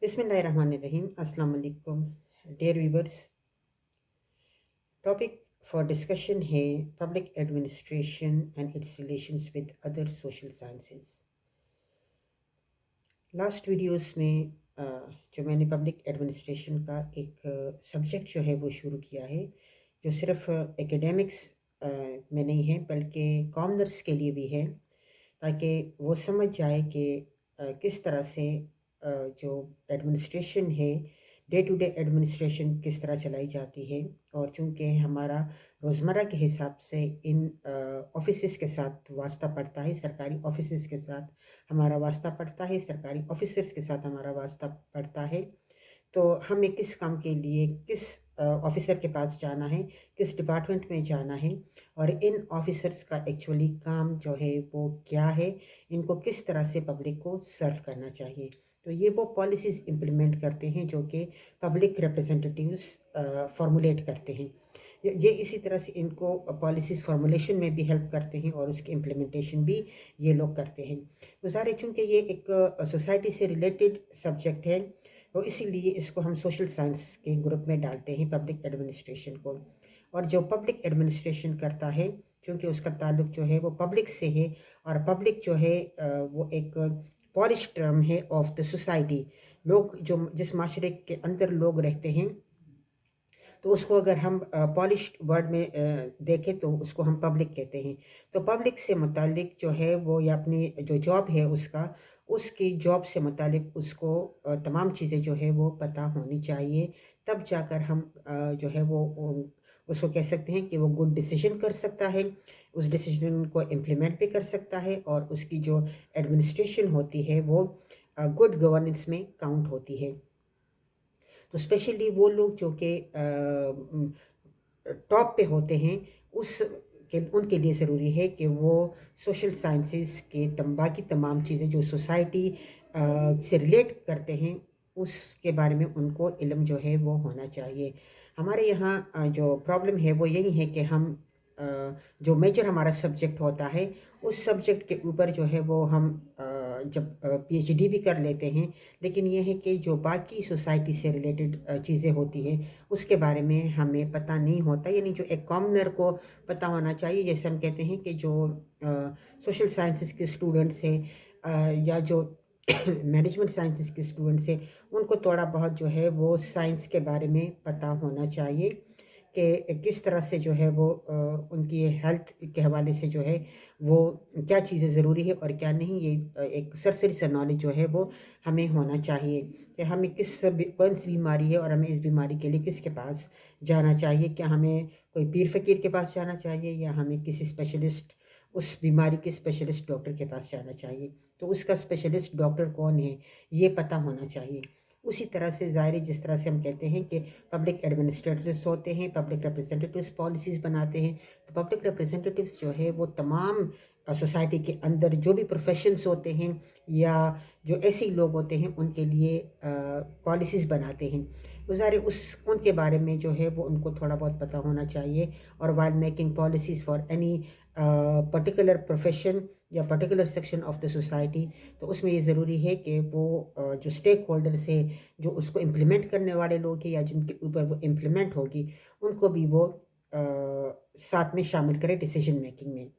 Bismillahirrahmanirrahim. Assalamu alaikum. Dear viewers, topic for discussion है public administration and its relations with other social sciences. Last videos में जो मैंने public administration का एक subject जो है वो शुरू किया है, जो सिर्फ एकेडमिक्स में नहीं है बल्कि कॉमनर्स के लिए भी है, ताकि वो समझ जाए कि किस तरह से जो एडमिनिस्ट्रेशन है, डे टू डे एडमिनिस्ट्रेशन किस तरह चलाई जाती है। और चूँकि हमारा रोज़मर्रा के हिसाब से इन ऑफिसेस के साथ वास्ता पड़ता है, सरकारी ऑफिसेस के साथ हमारा वास्ता पड़ता है, सरकारी ऑफिसर्स के साथ हमारा वास्ता पड़ता है, तो हमें किस काम के लिए किस ऑफिसर के पास जाना है, किस डिपार्टमेंट में जाना है, और इन ऑफिसर्स का एक्चुअली काम जो है वो क्या है, इनको किस तरह से पब्लिक को सर्व करना चाहिए। तो ये वो पॉलिसीज़ इम्प्लीमेंट करते हैं जो कि पब्लिक रिप्रेजेंटेटिव्स फॉर्मुलेट करते हैं। ये इसी तरह से इनको पॉलिसीज़ फॉर्मुलेशन में भी हेल्प करते हैं और उसकी इम्प्लीमेंटेशन भी ये लोग करते हैं। तो ज़ाहिर है चूँकि ये एक सोसाइटी से रिलेटेड सब्जेक्ट है, तो इसीलिए इसको हम सोशल साइंस के ग्रुप में डालते हैं, पब्लिक एडमिनिस्ट्रेशन को। और जो पब्लिक एडमिनिस्ट्रेशन करता है, क्योंकि उसका ताल्लुक जो है वो पब्लिक से है, और पब्लिक जो है वो एक पॉलिश टर्म है ऑफ द सोसाइटी। लोग जो जिस माशरे के अंदर लोग रहते हैं, तो उसको अगर हम पॉलिश्ड वर्ड में देखें तो उसको हम पब्लिक कहते हैं। तो पब्लिक से मुतालिक जो है वो, या अपनी जो जॉब है उसकी जॉब से मुतालिक उसको तमाम चीज़ें जो है वो पता होनी चाहिए। तब जाकर हम जो है वो उसको कह सकते हैं कि वो गुड डिसीजन कर सकता है, उस डिसीजन को इम्प्लीमेंट भी कर सकता है, और उसकी जो एडमिनिस्ट्रेशन होती है वो गुड गवर्नेंस में काउंट होती है। तो स्पेशली वो लोग जो कि टॉप पे होते हैं, उनके लिए ज़रूरी है कि वो सोशल साइंसेस के बाकी तमाम चीज़ें जो सोसाइटी से रिलेट करते हैं, उसके बारे में उनको इल्म जो है वो होना चाहिए। हमारे यहाँ जो प्रॉब्लम है वो यही है कि हम जो मेजर हमारा सब्जेक्ट होता है, उस सब्जेक्ट के ऊपर जो है वो हम जब पीएचडी भी कर लेते हैं, लेकिन ये है कि जो बाकी सोसाइटी से रिलेटेड चीज़ें होती हैं उसके बारे में हमें पता नहीं होता। यानी जो एक कॉमनर को पता होना चाहिए, जैसे हम कहते हैं कि जो सोशल साइंसेस के स्टूडेंट्स हैं या जो मैनेजमेंट साइंसेस के स्टूडेंट्स हैं, उनको थोड़ा बहुत जो है वो साइंस के बारे में पता होना चाहिए कि किस तरह से जो है वो उनकी हेल्थ के हवाले से जो है वो क्या चीज़ें ज़रूरी है और क्या नहीं। ये एक सरसरी सा नॉलेज जो है वो हमें होना चाहिए कि हमें कौन सी बीमारी है और हमें इस बीमारी के लिए किसके पास जाना चाहिए। क्या हमें कोई पीर फ़कीर के पास जाना चाहिए, या हमें किसी स्पेशलिस्ट, उस बीमारी के स्पेशलिस्ट डॉक्टर के पास जाना चाहिए। तो उसका स्पेशलिस्ट डॉक्टर कौन है, ये पता होना चाहिए। उसी तरह से ज़ाहिर, जिस तरह से हम कहते हैं कि पब्लिक एडमिनिस्ट्रेटर्स होते हैं, पब्लिक रिप्रेजेंटेटिव्स पॉलिसीज़ बनाते हैं, तो पब्लिक रिप्रेजेंटेटिव्स जो है वो तमाम सोसाइटी के अंदर जो भी प्रोफेशंस होते हैं या जो ऐसे लोग होते हैं उनके लिए पॉलिसीज़ बनाते हैं। तो ज़ाहिर उनके बारे में जो है वो उनको थोड़ा बहुत पता होना चाहिए। और while making policies for any particular profession या particular section of the society, तो उसमें ये ज़रूरी है कि वो जो स्टेक होल्डर्स है, जो उसको इम्प्लीमेंट करने वाले लोग हैं या जिनके ऊपर वो इम्प्लीमेंट होगी, उनको भी वो साथ में शामिल करें डिसीजन मेकिंग में।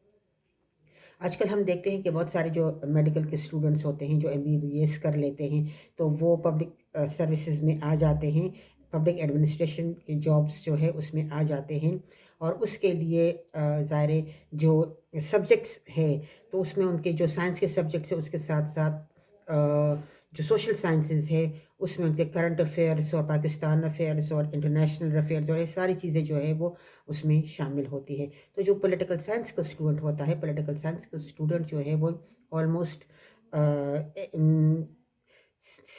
आजकल हम देखते हैं कि बहुत सारे जो मेडिकल के स्टूडेंट्स होते हैं जो एमबीबीएस कर लेते हैं, तो वो पब्लिक सर्विसेज में आ जाते हैं, पब्लिक एडमिनिस्ट्रेशन की जॉब्स जो है उसमें आ जाते हैं। और उसके लिए ज़ाहिर जो सब्जेक्ट्स है, तो उसमें उनके जो साइंस के सब्जेक्ट्स है उसके साथ साथ जो सोशल साइंसेज है उसमें उनके करंट अफेयर्स और पाकिस्तान अफेयर्स और इंटरनेशनल अफेयर्स और ये सारी चीज़ें जो है वो उसमें शामिल होती है। तो जो पॉलिटिकल साइंस का स्टूडेंट होता है, पॉलिटिकल साइंस का स्टूडेंट जो है वो ऑलमोस्ट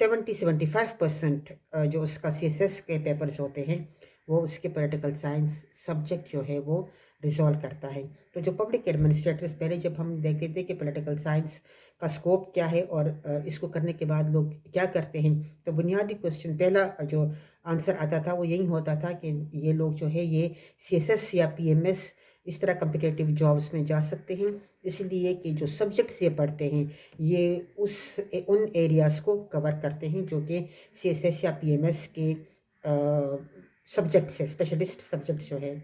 70-75% जो उसका सीएसएस के पेपर्स होते हैं वो उसके पॉलिटिकल साइंस सब्जेक्ट जो है वो रिजॉल्व करता है। तो जो पब्लिक एडमिनिस्ट्रेटर्स, पहले जब हम देखते थे कि पॉलिटिकल साइंस का स्कोप क्या है और इसको करने के बाद लोग क्या करते हैं, तो बुनियादी क्वेश्चन पहला जो आंसर आता था वो यही होता था कि ये लोग जो है ये सीएसएस या पीएमएस इस तरह कम्पिटिटिव जॉब्स में जा सकते हैं, इसलिए कि जो सब्जेक्ट्स ये पढ़ते हैं ये उन एरियाज़ को कवर करते हैं जो कि CSS या PMS के सब्जेक्ट्स है, स्पेशलिस्ट सब्जेक्ट जो है।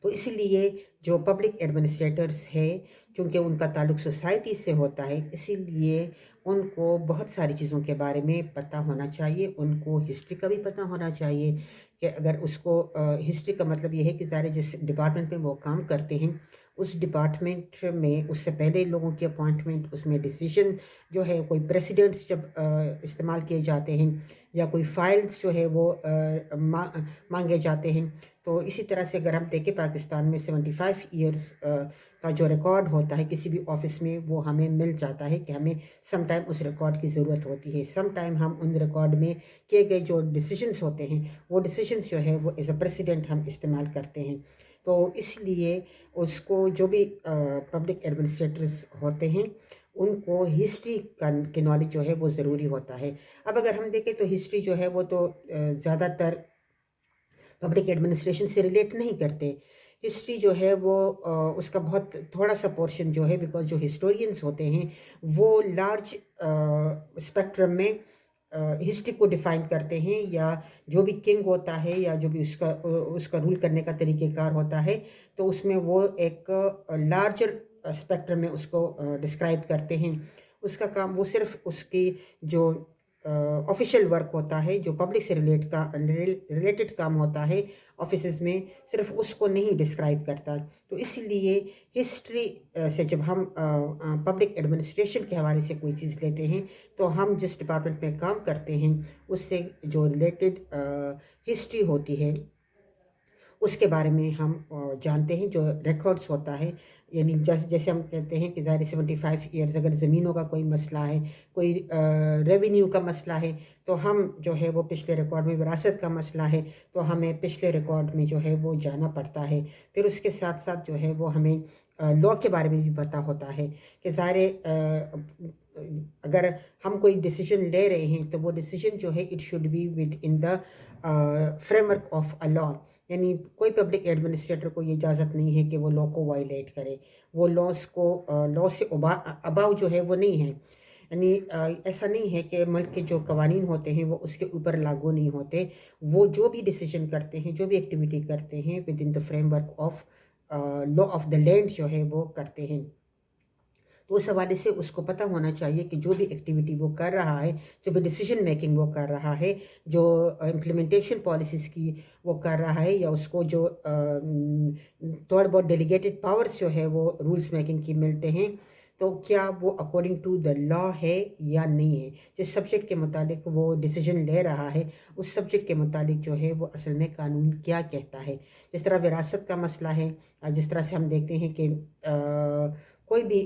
तो इसीलिए जो पब्लिक एडमिनिस्ट्रेटर्स है, चूँकि उनका ताल्लुक सोसाइटी से होता है, इसीलिए उनको बहुत सारी चीज़ों के बारे में पता होना चाहिए। उनको हिस्ट्री का भी पता होना चाहिए कि अगर उसको हिस्ट्री का मतलब ये है कि ज़ाहिर है जिस डिपार्टमेंट में वो काम करते हैं, उस डिपार्टमेंट में उससे पहले लोगों की अपॉइंटमेंट, उसमें डिसीजन जो है, कोई प्रेसिडेंट्स जब इस्तेमाल किए जाते हैं या कोई फाइल्स जो है वो मांगे जाते हैं। तो इसी तरह से अगर हम देखें पाकिस्तान में 75 ईयर्स का जो रिकॉर्ड होता है किसी भी ऑफिस में, वो हमें मिल जाता है कि हमें सम टाइम उस रिकॉर्ड की ज़रूरत होती है। सम टाइम हम उन रिकॉर्ड में किए गए जो डिसीजंस होते हैं, वो डिसीजंस जो है वो एज अ प्रेसिडेंट हम इस्तेमाल करते हैं। तो इसलिए उसको जो भी पब्लिक एडमिनिस्ट्रेटर्स होते हैं उनको हिस्ट्री की नॉलेज जो है वो ज़रूरी होता है। अब अगर हम देखें तो हिस्ट्री जो है वो तो ज़्यादातर पब्लिक एडमिनिस्ट्रेशन से रिलेट नहीं करते। हिस्ट्री जो है वो उसका बहुत थोड़ा सा पोर्शन जो है, बिकॉज़ जो हिस्टोरियंस होते हैं वो लार्ज स्पेक्ट्रम में हिस्ट्री को डिफ़ाइन करते हैं, या जो भी किंग होता है या जो भी उसका रूल करने का तरीक़ेकार होता है, तो उसमें वो एक लार्जर स्पेक्ट्रम में उसको डिस्क्राइब करते हैं। उसका काम वो सिर्फ़ उसकी जो ऑफ़िशियल वर्क होता है, जो पब्लिक से रिलेटेड काम होता है ऑफिसेज़ में, सिर्फ़ उसको नहीं डिस्क्राइब करता। तो इसीलिए हिस्ट्री से जब हम पब्लिक एडमिनिस्ट्रेशन के हवाले से कोई चीज़ लेते हैं, तो हम जिस डिपार्टमेंट में काम करते हैं उससे जो रिलेटेड हिस्ट्री होती है उसके बारे में हम जानते हैं। जो रिकॉर्ड्स होता है, यानी जैसे जैसे हम कहते हैं कि ज़ाहिर 75 ईयर्स अगर ज़मीनों का कोई मसला है, कोई रेवेन्यू का मसला है, तो हम जो है वो पिछले रिकॉर्ड में, विरासत का मसला है तो हमें पिछले रिकॉर्ड में जो है वो जाना पड़ता है। फिर उसके साथ साथ जो है वो हमें लॉ के बारे में भी पता होता है कि अगर हम कोई डिसीजन ले रहे हैं तो वो डिसीजन जो है it should be with in the framework of a law. यानी कोई पब्लिक एडमिनिस्ट्रेटर को ये इजाज़त नहीं है कि वो लॉ को वायलेट करे, वो लॉ से अबाव जो है वो नहीं है। यानी ऐसा नहीं है कि मुल्क के जो कवानीन होते हैं वो उसके ऊपर लागू नहीं होते। वो जो भी डिसीजन करते हैं, जो भी एक्टिविटी करते हैं with in the framework of law of the land जो है वो करते हैं। तो उस हवाले से उसको पता होना चाहिए कि जो भी एक्टिविटी वो कर रहा है, जो भी डिसीजन मेकिंग वो कर रहा है, जो इम्प्लीमेंटेशन पॉलिसीज़ की वो कर रहा है, या उसको जो थोड़ा बहुत डेलीगेटेड पावर्स जो है वो रूल्स मेकिंग की मिलते हैं, तो क्या वो अकॉर्डिंग टू द लॉ है या नहीं है। जिस सब्जेक्ट के मुतालिक वो डिसीजन ले रहा है, उस सब्जेक्ट के मुतालिक जो है वो असल में कानून क्या कहता है। जिस तरह विरासत का मसला है, जिस तरह से हम देखते हैं कि कोई भी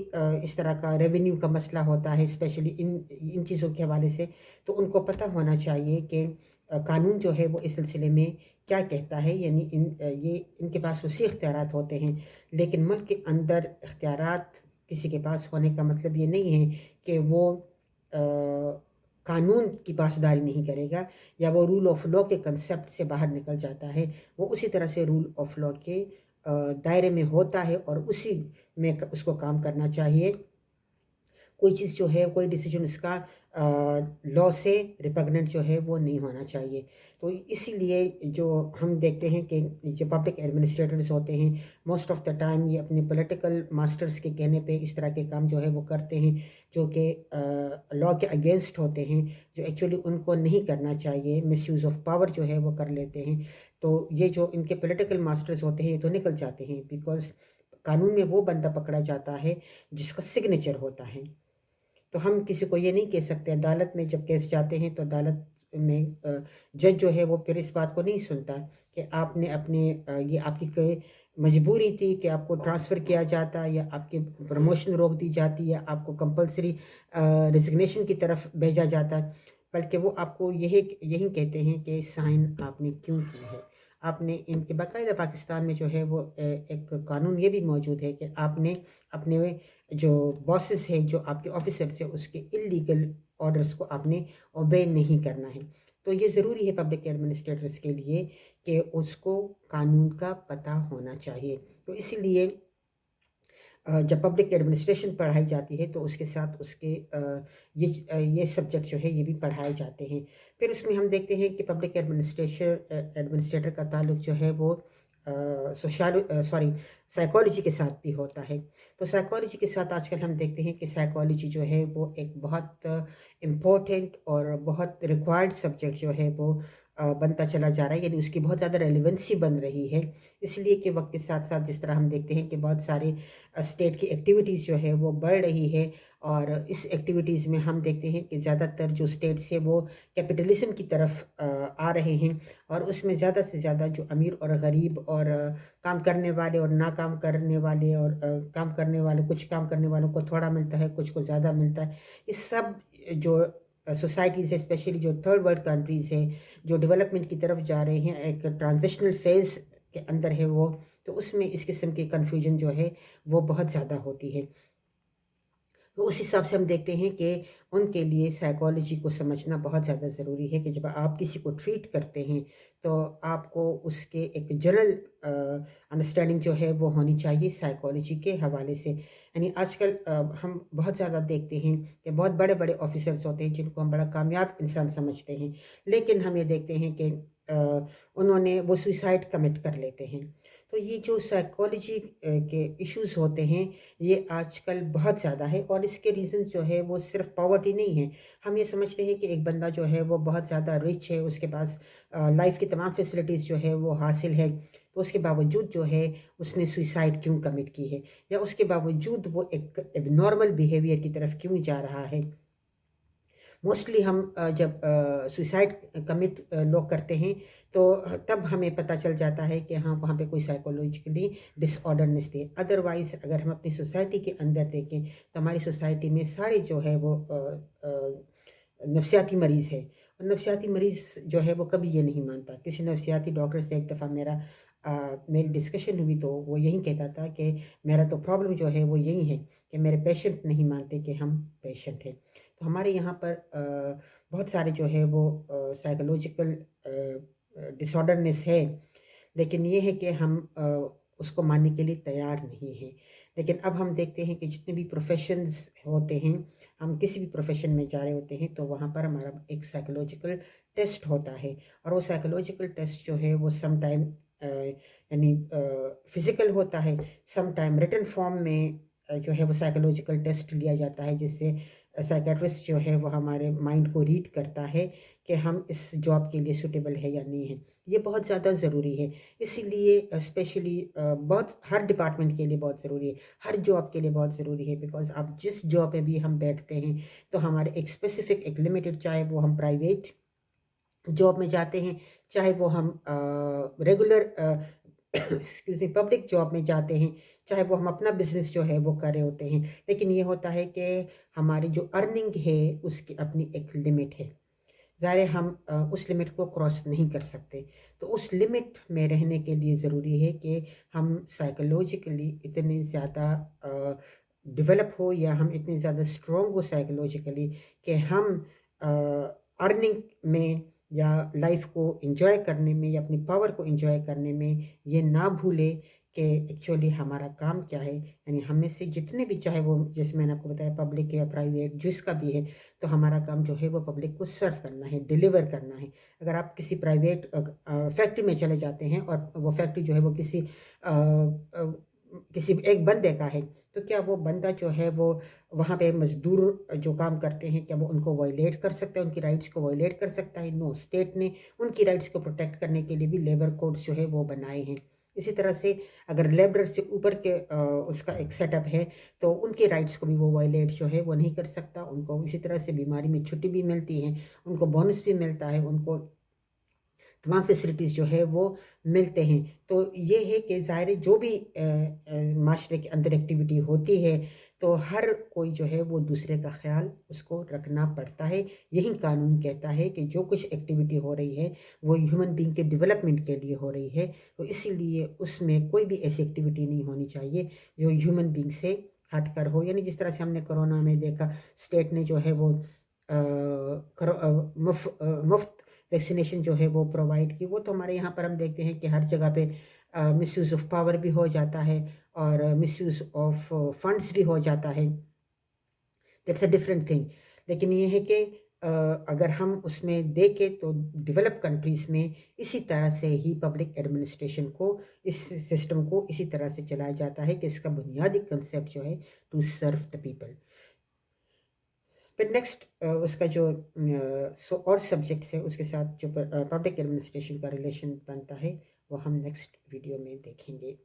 इस तरह का रेवेन्यू का मसला होता है, स्पेशली इन चीज़ों के हवाले से, तो उनको पता होना चाहिए कि कानून जो है वो इस सिलसिले में क्या कहता है। यानी ये इनके पास वसी इख्तियारात होते हैं, लेकिन मुल्क के अंदर इख्तियारात किसी के पास होने का मतलब ये नहीं है कि वो कानून की पासदारी नहीं करेगा या वो रूल ऑफ लॉ के कंसेप्ट से बाहर निकल जाता है। वो उसी तरह से रूल ऑफ लॉ के दायरे में होता है और उसी में उसको काम करना चाहिए। कोई चीज़ जो है, कोई डिसीजन इसका लॉ से रिपग्नेंट जो है वो नहीं होना चाहिए। तो इसीलिए जो हम देखते हैं कि जो पब्लिक एडमिनिस्ट्रेटर्स होते हैं, मोस्ट ऑफ द टाइम ये अपने पॉलिटिकल मास्टर्स के कहने पे इस तरह के काम जो है वो करते हैं, जो कि लॉ के अगेंस्ट होते हैं, जो एक्चुअली उनको नहीं करना चाहिए। मिसयूज़ ऑफ पावर जो है वो कर लेते हैं। तो ये जो इनके पॉलिटिकल मास्टर्स होते हैं ये तो निकल जाते हैं, बिकॉज़ कानून में वो बंदा पकड़ा जाता है जिसका सिग्नेचर होता है। तो हम किसी को ये नहीं कह सकते। अदालत में जब केस जाते हैं तो अदालत में जज जो है वो फिर इस बात को नहीं सुनता कि आपने ये आपकी कोई मजबूरी थी कि आपको ट्रांसफ़र किया जाता, या आपकी प्रमोशन रोक दी जाती, या आपको कंपल्सरी रेजिग्नेशन की तरफ भेजा जाता, बल्कि वो आपको यही कहते हैं कि साइन आपने क्यों की है। आपने इनके बाकायदा पाकिस्तान में जो है वो एक कानून ये भी मौजूद है कि आपने अपने जो बॉसेस हैं, जो आपके ऑफिसर्स हैं, उसके इल्लीगल ऑर्डर्स को आपने ओबे नहीं करना है। تو یہ ضروری ہے پبلک ایڈمنسٹریٹرس کے لیے کہ اس کو قانون کا پتہ ہونا چاہیے. تو اسی لیے جب پبلک ایڈمنسٹریشن پڑھائی جاتی ہے تو اس کے ساتھ اس کے یہ سبجیکٹ جو ہے یہ بھی پڑھائے جاتے ہیں. پھر اس میں ہم دیکھتے ہیں کہ پبلک ایڈمنسٹریٹر کا تعلق جو ہے وہ سائیکالوجی کے ساتھ بھی ہوتا ہے. تو سائیکالوجی کے ساتھ آج کل ہم دیکھتے ہیں کہ سائیکالوجی جو ہے وہ ایک بہت امپورٹنٹ اور بہت ریکوائرڈ سبجیکٹ جو ہے وہ بنتا چلا جا رہا ہے، یعنی اس کی بہت زیادہ ریلیونسی بن رہی ہے. اس لیے کہ وقت کے ساتھ ساتھ جس طرح ہم دیکھتے ہیں کہ بہت سارے اسٹیٹ کی ایکٹیویٹیز جو ہے وہ بڑھ رہی ہے، اور اس ایکٹیویٹیز میں ہم دیکھتے ہیں کہ زیادہ تر جو اسٹیٹس ہے وہ کیپٹلزم کی طرف آ رہے ہیں، اور اس میں زیادہ سے زیادہ جو امیر اور غریب اور کام کرنے والے اور ناکام کرنے والے اور کام کرنے والے، کچھ کام کرنے والوں کو تھوڑا ملتا ہے، کچھ کو زیادہ ملتا ہے. اس سب جو سوسائٹیز ہے، اسپیشلی جو تھرڈ ورلڈ کنٹریز ہیں جو ڈیولپمنٹ کی طرف جا رہے ہیں، ایک ٹرانزیشنل فیز کے اندر ہے وہ، تو اس میں اس قسم کی کنفیوژن جو ہے وہ بہت زیادہ ہوتی ہے. تو اس حساب سے ہم دیکھتے ہیں کہ ان کے لیے سائیکالوجی کو سمجھنا بہت زیادہ ضروری ہے کہ جب آپ کسی کو ٹریٹ کرتے ہیں تو آپ کو اس کے ایک جنرل انڈرسٹینڈنگ جو ہے وہ ہونی چاہیے سائیکالوجی کے حوالے سے. یعنی آج کل ہم بہت زیادہ دیکھتے ہیں کہ بہت بڑے بڑے آفیسرز ہوتے ہیں جن کو ہم بڑا کامیاب انسان سمجھتے ہیں، لیکن ہم یہ دیکھتے ہیں کہ انہوں نے وہ سوئسائڈ کمٹ کر لیتے ہیں. تو یہ جو سائیکالوجی کے ایشوز ہوتے ہیں یہ آج کل بہت زیادہ ہے، اور اس کے ریزنز جو ہے وہ صرف پاورٹی نہیں ہے. ہم یہ سمجھتے ہیں کہ ایک بندہ جو ہے وہ بہت زیادہ رچ ہے، اس کے پاس لائف کی تمام فیسلٹیز جو ہے وہ حاصل ہے، تو اس کے باوجود جو ہے اس نے سوئسائڈ کیوں کمٹ کی ہے، یا اس کے باوجود وہ ایک نارمل بیہیویئر کی طرف کیوں جا رہا ہے. موسٹلی ہم جب سوئسائڈ کمٹ لوگ کرتے ہیں تو تب ہمیں پتہ چل جاتا ہے کہ ہاں وہاں پہ کوئی سائیکولوجیکلی ڈس آرڈرنس تھے. ادروائز اگر ہم اپنی سوسائٹی کے اندر دیکھیں تو ہماری سوسائٹی میں سارے جو ہے وہ نفسیاتی مریض ہے، اور نفسیاتی مریض جو ہے وہ کبھی یہ نہیں مانتا. کسی نفسیاتی ڈاکٹر سے ایک دفعہ میری ڈسکشن ہوئی تو وہ یہی کہتا تھا کہ میرا تو پرابلم جو ہے وہ یہی ہے کہ میرے پیشنٹ نہیں مانتے کہ ہم پیشنٹ ہیں. تو ہمارے یہاں پر بہت سارے جو ہے وہ سائیکولوجیکل ڈس آرڈرنس ہے، لیکن یہ ہے کہ ہم اس کو ماننے کے لیے تیار نہیں ہیں. لیکن اب ہم دیکھتے ہیں کہ جتنے بھی پروفیشنز ہوتے ہیں، ہم کسی بھی پروفیشن میں جا رہے ہوتے ہیں تو وہاں پر ہمارا ایک سائیکولوجیکل ٹیسٹ ہوتا ہے، اور وہ سائیکولوجیکل ٹیسٹ جو ہے وہ سم ٹائم یعنی فزیکل ہوتا ہے، سم ٹائم ریٹن فارم میں جو ہے وہ سائیکولوجیکل ٹیسٹ لیا جاتا ہے، جس سے سائیکیٹرسٹ جو ہے وہ ہمارے مائنڈ کو ریڈ کرتا ہے کہ ہم اس جاب کے لیے سوٹیبل ہے یا نہیں ہے. یہ بہت زیادہ ضروری ہے، اسی لیے اسپیشلی ہر ڈپارٹمنٹ کے لیے بہت ضروری ہے، ہر جاب کے لیے بہت ضروری ہے. بیکاز اب جس جاب میں بھی ہم بیٹھتے ہیں تو ہمارے ایک اسپیسیفک ایک لمیٹڈ، چاہے وہ ہم پرائیویٹ جاب میں جاتے ہیں، چاہے وہ ہم ریگولر پبلک جاب میں جاتے ہیں، چاہے وہ ہم اپنا بزنس جو ہے وہ کر رہے ہوتے ہیں، لیکن یہ ہوتا ہے کہ ہماری جو ارننگ ہے اس کی اپنی ایک لمٹ ہے. ظاہر ہے ہم اس لمٹ کو کراس نہیں کر سکتے. تو اس لمٹ میں رہنے کے لیے ضروری ہے کہ ہم سائیکولوجیکلی اتنے زیادہ ڈیولپ ہو، یا ہم اتنے زیادہ اسٹرانگ ہو سائیکولوجیکلی کہ ہم ارننگ میں یا لائف کو انجوائے کرنے میں یا اپنی پاور کو انجوائے کرنے میں یہ نہ بھولے کہ ایکچولی ہمارا کام کیا ہے. یعنی ہم میں سے جتنے بھی، چاہے وہ جیسے میں نے آپ کو بتایا پبلک یا پرائیویٹ جس کا بھی ہے، تو ہمارا کام جو ہے وہ پبلک کو سرو کرنا ہے، ڈیلیور کرنا ہے. اگر آپ کسی پرائیویٹ فیکٹری میں چلے جاتے ہیں اور وہ فیکٹری جو ہے وہ کسی ایک بندے کا ہے، تو کیا وہ بندہ جو ہے وہ وہاں پہ مزدور جو کام کرتے ہیں کیا وہ ان کو وائلیٹ کر سکتا ہے، ان کی رائٹس کو وائلیٹ کر سکتا ہے؟ نو. اسٹیٹ نے ان کی رائٹس کو پروٹیکٹ کرنے کے لیے بھی لیبر کوڈز جو ہے وہ بنائے ہیں. اسی طرح سے اگر لیبر سے اوپر کے اس کا ایک سیٹ اپ ہے تو ان کے رائٹس کو بھی وہ وائلیٹ جو ہے وہ نہیں کر سکتا. ان کو اسی طرح سے بیماری میں چھٹی بھی ملتی ہے، ان کو بونس بھی ملتا ہے، ان کو تمام فیسلٹیز جو ہے وہ ملتے ہیں. تو یہ ہے کہ ظاہر جو بھی معاشرے کے اندر ایکٹیویٹی ہوتی ہے تو ہر کوئی جو ہے وہ دوسرے کا خیال اس کو رکھنا پڑتا ہے. یہی قانون کہتا ہے کہ جو کچھ ایکٹیویٹی ہو رہی ہے وہ ہیومن بینگ کے ڈیولپمنٹ کے لیے ہو رہی ہے، تو اسی لیے اس میں کوئی بھی ایسی ایکٹیویٹی نہیں ہونی چاہیے جو ہیومن بینگ سے ہٹ کر ہو. یعنی جس طرح سے ہم نے کرونا میں دیکھا، اسٹیٹ نے جو ہے وہ مفت वैक्सीनेशन जो है वो प्रोवाइड की, वो तो हमारे यहाँ पर हम देखते हैं कि हर जगह पे मिस यूज़ ऑफ पावर भी हो जाता है और मिस यूज़ ऑफ फंड्स भी हो जाता है। That's a different thing. लेकिन ये है कि अगर हम उसमें देखें तो डेवलप कंट्रीज़ में इसी तरह से ही पब्लिक एडमिनिस्ट्रेशन को, इस सिस्टम को इसी तरह से चलाया जाता है कि इसका बुनियादी कंसेप्ट जो है टू सर्व द पीपल। फिर नेक्स्ट उसका जो और सब्जेक्ट्स है उसके साथ जो पब्लिक एडमिनिस्ट्रेशन का रिलेशन बनता है वो हम नेक्स्ट वीडियो में देखेंगे।